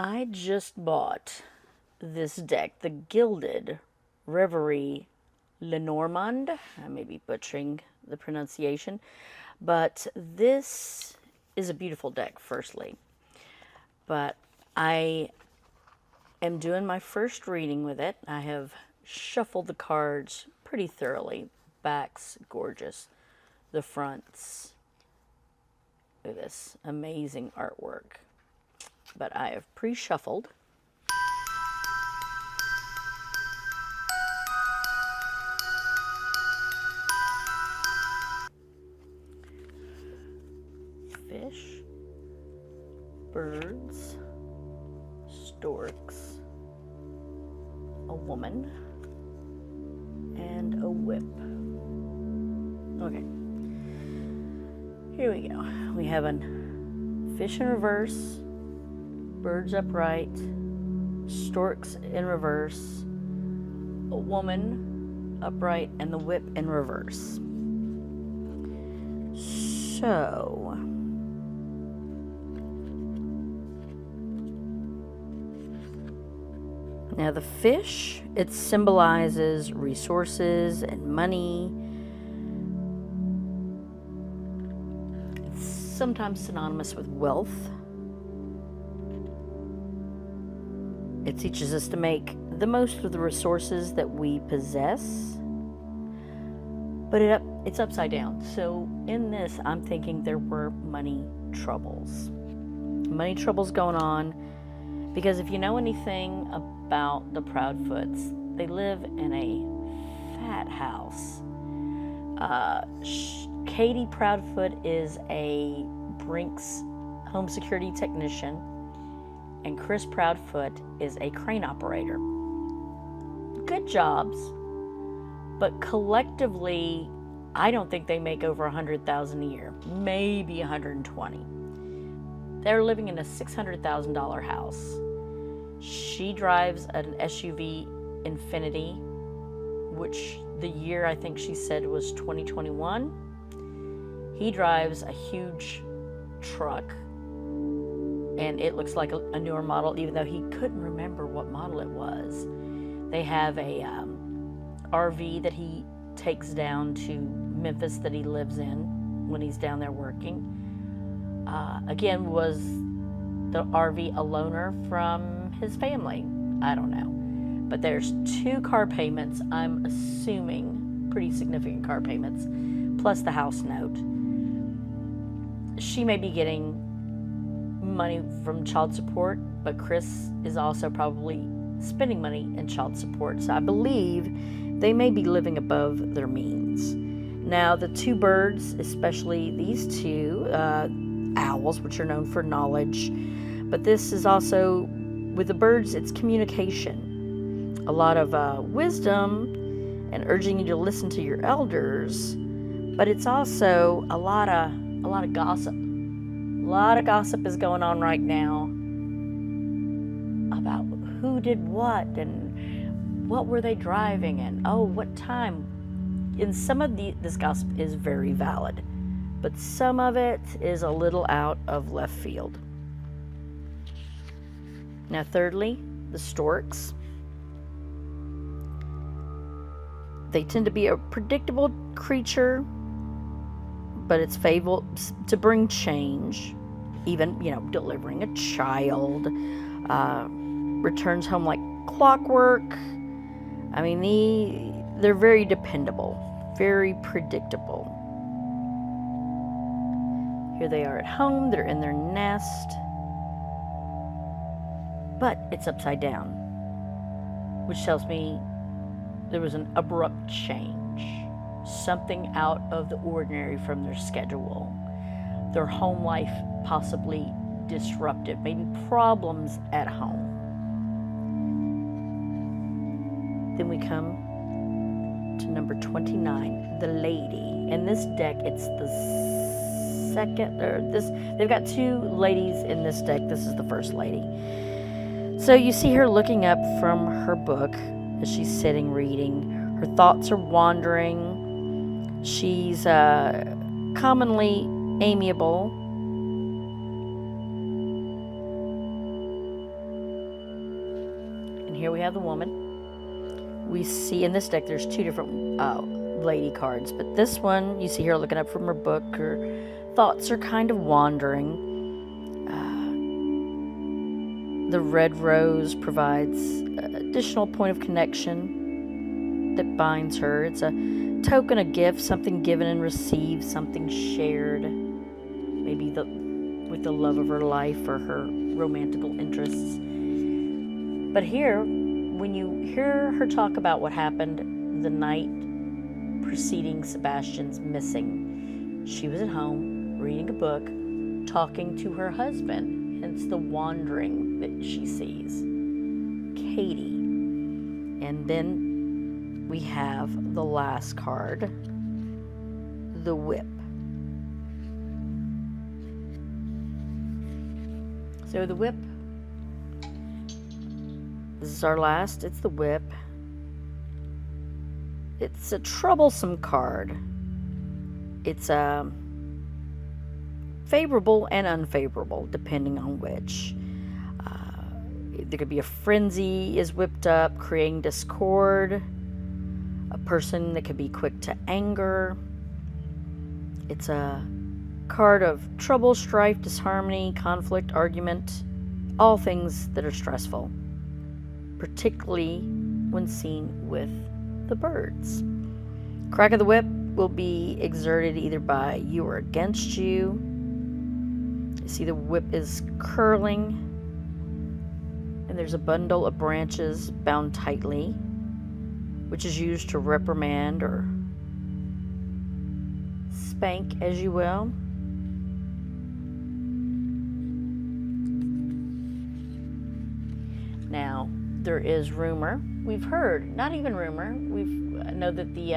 I just bought this deck, the Gilded Reverie LENORMAND. I may be butchering the pronunciation, but this is a beautiful deck, firstly. But I am doing my first reading with it. I have shuffled the cards pretty thoroughly. Back's gorgeous. The fronts, look at this amazing artwork. But I have pre-shuffled. Fish, birds, storks, a woman, and a whip. Okay, here we go. We have a fish in reverse, birds upright, storks in reverse, a woman upright, and the whip in reverse. So, now the fish, it symbolizes resources and money. It's sometimes synonymous with wealth. It teaches us to make the most of the resources that we possess. But it's upside down. So in this, I'm thinking there were money troubles. Money troubles going on. Because if you know anything about the Proudfoots, they live in a fat house. Katie Proudfoot is a Brinks home security technician, and Chris Proudfoot is a crane operator. Good jobs, but collectively, I don't think they make over $100,000 a year, maybe $120,000. They're living in a $600,000 house. She drives an SUV Infinity, which the year I think she said was 2021. He drives a huge truck, and it looks like a newer model, even though he couldn't remember what model it was. They have a RV that he takes down to Memphis that he lives in when he's down there working. Again, was the RV a loaner from his family? I don't know. But there's 2 car payments, I'm assuming pretty significant car payments, plus the house note. She may be getting money from child support, but Chris is also probably spending money in child support. So I believe they may be living above their means. Now, the 2 birds, especially these 2, owls, which are known for knowledge, but this is also, with the birds, it's communication. A lot of wisdom and urging you to listen to your elders, but it's also a lot of gossip. A lot of gossip is going on right now about who did what and what were they driving and what time. And some of this gossip is very valid, but some of it is a little out of left field. Now, thirdly, the storks. They tend to be a predictable creature, but it's favorable to bring change. Even, delivering a child, returns home like clockwork. I mean, they're very dependable, very predictable. Here they are at home, they're in their nest, but it's upside down, which tells me there was an abrupt change, something out of the ordinary from their schedule, their home life possibly disrupted, maybe problems at home. Then we come to number 29, the lady. In this deck, it's the they've got 2 ladies in this deck. This is the first lady. So you see her looking up from her book as she's sitting reading. Her thoughts are wandering. She's commonly amiable. here we have the woman. We see in this deck there's two different lady cards, but this one you see here looking up from her book. Her thoughts are kind of wandering. The red rose provides an additional point of connection that binds her. It's a token, a gift, something given and received, something shared, maybe with the love of her life or her romantical interests. But here, when you hear her talk about what happened the night preceding Sebastian's missing, she was at home reading a book, talking to her husband. Hence the wandering that she sees. Katie. And then we have the last card, the whip. So the whip, this is our last, it's the whip. It's a troublesome card. It's a favorable and unfavorable, depending on which. There could be a frenzy is whipped up, creating discord. A person that could be quick to anger. It's a card of trouble, strife, disharmony, conflict, argument, all things that are stressful, particularly when seen with the birds. Crack of the whip will be exerted either by you or against you. You see the whip is curling, and there's a bundle of branches bound tightly, which is used to reprimand or spank, as you will. Now, there is rumor, we've heard, not even rumor, I know that the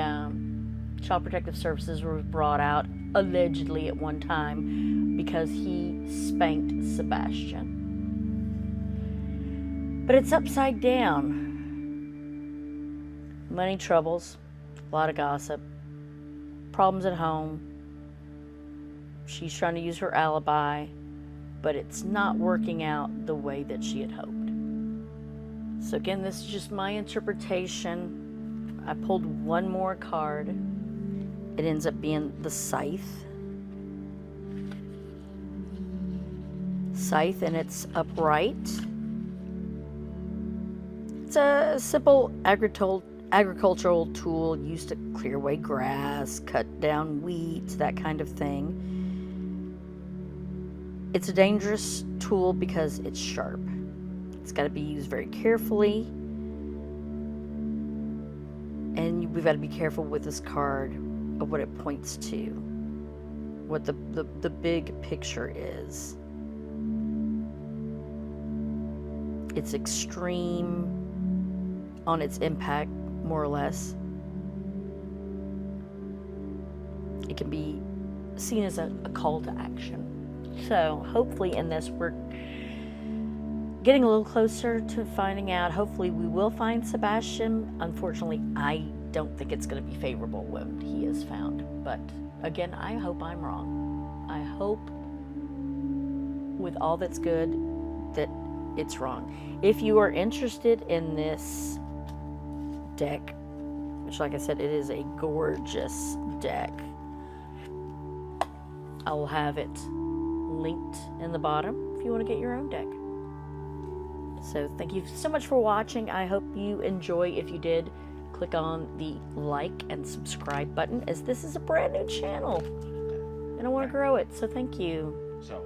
Child Protective Services were brought out allegedly at one time because he spanked Sebastian. But it's upside down. Money troubles, a lot of gossip, problems at home. She's trying to use her alibi, but it's not working out the way that she had hoped. So again, this is just my interpretation. I pulled one more card. It ends up being the scythe. Scythe, and it's upright. It's a simple agricultural tool used to clear away grass, cut down weeds, that kind of thing. It's a dangerous tool because it's sharp. It's got to be used very carefully. And we've got to be careful with this card of what it points to, what the big picture is. It's extreme on its impact, more or less. It can be seen as a call to action. So hopefully in this we're getting a little closer to finding out. Hopefully we will find Sebastian. Unfortunately, I don't think it's going to be favorable when he is found. But again, I hope I'm wrong. I hope with all that's good that it's wrong. If you are interested in this deck, which like I said, it is a gorgeous deck, I will have it linked in the bottom if you want to get your own deck. So thank you so much for watching. I hope you enjoy. If you did, click on the like and subscribe button, as this is a brand new channel and I want to grow it. So thank you. So